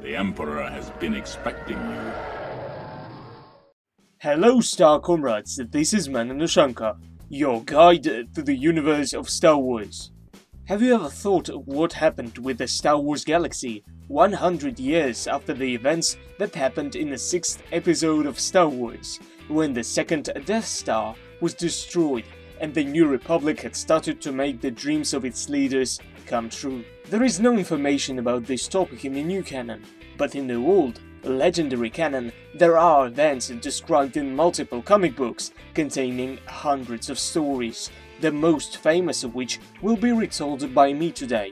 The Emperor has been expecting you. Hello Star Comrades, this is Mananushanka, your guide to the universe of Star Wars. Have you ever thought of what happened with the Star Wars galaxy 100 years after the events that happened in the 6th episode of Star Wars, when the second Death Star was destroyed and the New Republic had started to make the dreams of its leaders come true? There is no information about this topic in the new canon, but in the old, legendary canon, there are events described in multiple comic books containing hundreds of stories, the most famous of which will be retold by me today.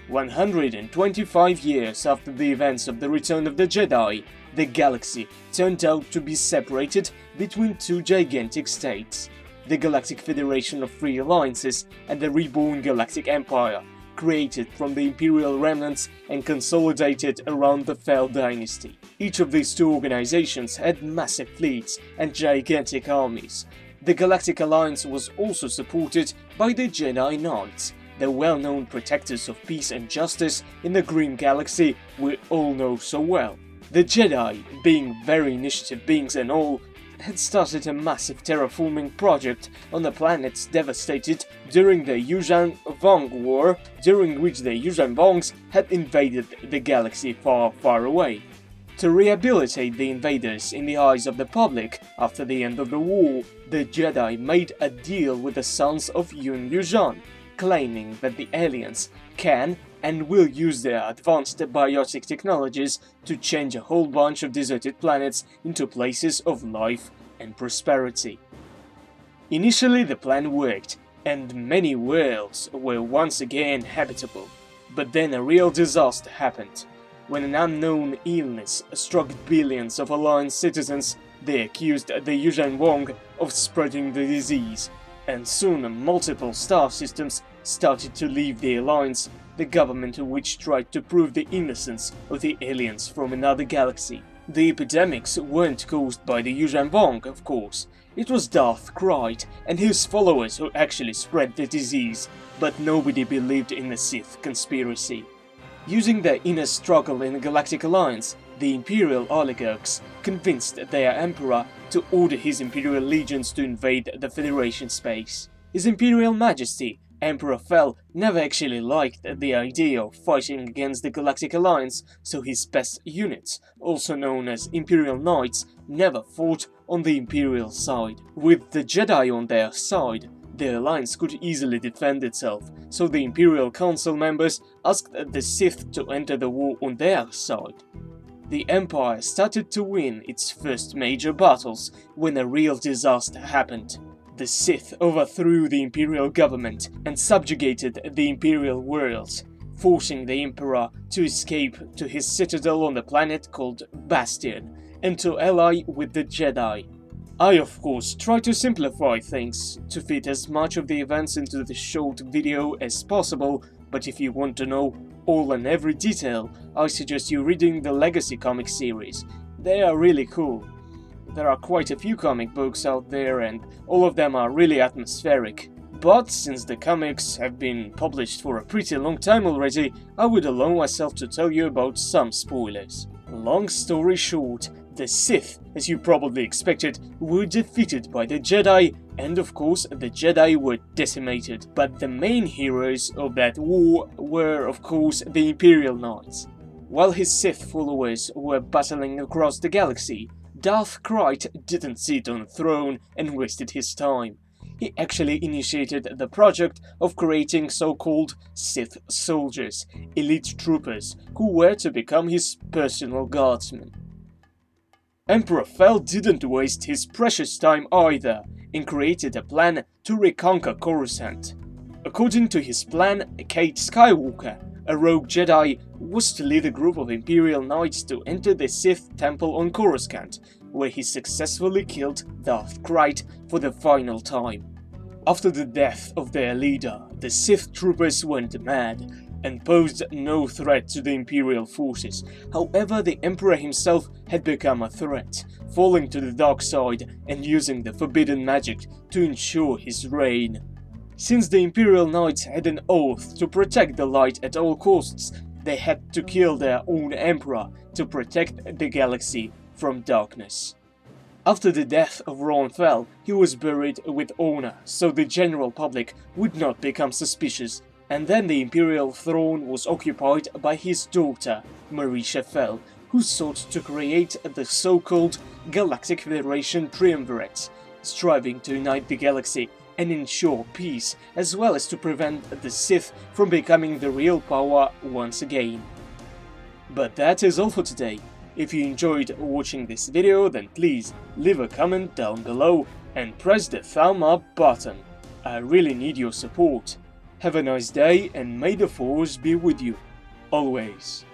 125 years after the events of the Return of the Jedi, the galaxy turned out to be separated between two gigantic states, the Galactic Federation of Free Alliances and the reborn Galactic Empire, created from the Imperial remnants and consolidated around the Fel dynasty. Each of these two organizations had massive fleets and gigantic armies. The Galactic Alliance was also supported by the Jedi Knights, the well-known protectors of peace and justice in the Green Galaxy we all know so well. The Jedi, being very initiative beings and all, had started a massive terraforming project on the planets devastated during the Yuuzhan Vong War, during which the Yuuzhan Vongs had invaded the galaxy far, far away. To rehabilitate the invaders in the eyes of the public after the end of the war, the Jedi made a deal with the sons of Yun Yuuzhan, claiming that the aliens can and will use their advanced biotic technologies to change a whole bunch of deserted planets into places of life and prosperity. Initially the plan worked, and many worlds were once again habitable, but then a real disaster happened. When an unknown illness struck billions of Alliance citizens, they accused the Yuuzhan Vong of spreading the disease, and soon multiple star systems started to leave the Alliance, the government of which tried to prove the innocence of the aliens from another galaxy. The epidemics weren't caused by the Yuuzhan Vong, of course. It was Darth Krayt and his followers who actually spread the disease, but nobody believed in the Sith conspiracy. Using their inner struggle in the Galactic Alliance, the Imperial oligarchs convinced their Emperor to order his Imperial legions to invade the Federation space. His Imperial Majesty, Emperor Fel, never actually liked the idea of fighting against the Galactic Alliance, so his best units, also known as Imperial Knights, never fought on the Imperial side. With the Jedi on their side, the Alliance could easily defend itself, so the Imperial Council members asked the Sith to enter the war on their side. The Empire started to win its first major battles when a real disaster happened. The Sith overthrew the Imperial government and subjugated the Imperial worlds, forcing the Emperor to escape to his citadel on the planet called Bastion and to ally with the Jedi. I of course try to simplify things to fit as much of the events into the short video as possible, but if you want to know all and every detail, I suggest you reading the Legacy comic series. They are really cool. There are quite a few comic books out there and all of them are really atmospheric. But since the comics have been published for a pretty long time already, I would allow myself to tell you about some spoilers. Long story short, the Sith, as you probably expected, were defeated by the Jedi, and of course the Jedi were decimated. But the main heroes of that war were of course the Imperial Knights. While his Sith followers were battling across the galaxy, Darth Krayt didn't sit on a throne and wasted his time. He actually initiated the project of creating so-called Sith soldiers, elite troopers, who were to become his personal guardsmen. Emperor Fel didn't waste his precious time either, and created a plan to reconquer Coruscant. According to his plan, Kate Skywalker, a rogue Jedi, was to lead a group of Imperial Knights to enter the Sith temple on Coruscant, where he successfully killed Darth Krayt for the final time. After the death of their leader, the Sith troopers went mad and posed no threat to the Imperial forces. However, the Emperor himself had become a threat, falling to the dark side and using the forbidden magic to ensure his reign. Since the Imperial Knights had an oath to protect the light at all costs, they had to kill their own emperor to protect the galaxy from darkness. After the death of Ron Fel, he was buried with honor so the general public would not become suspicious, and then the imperial throne was occupied by his daughter, Marisha Fel, who sought to create the so-called Galactic Federation Triumvirate, striving to unite the galaxy and ensure peace, as well as to prevent the Sith from becoming the real power once again. But that is all for today. If you enjoyed watching this video, then please leave a comment down below and press the thumb up button. I really need your support. Have a nice day and may the Force be with you, always.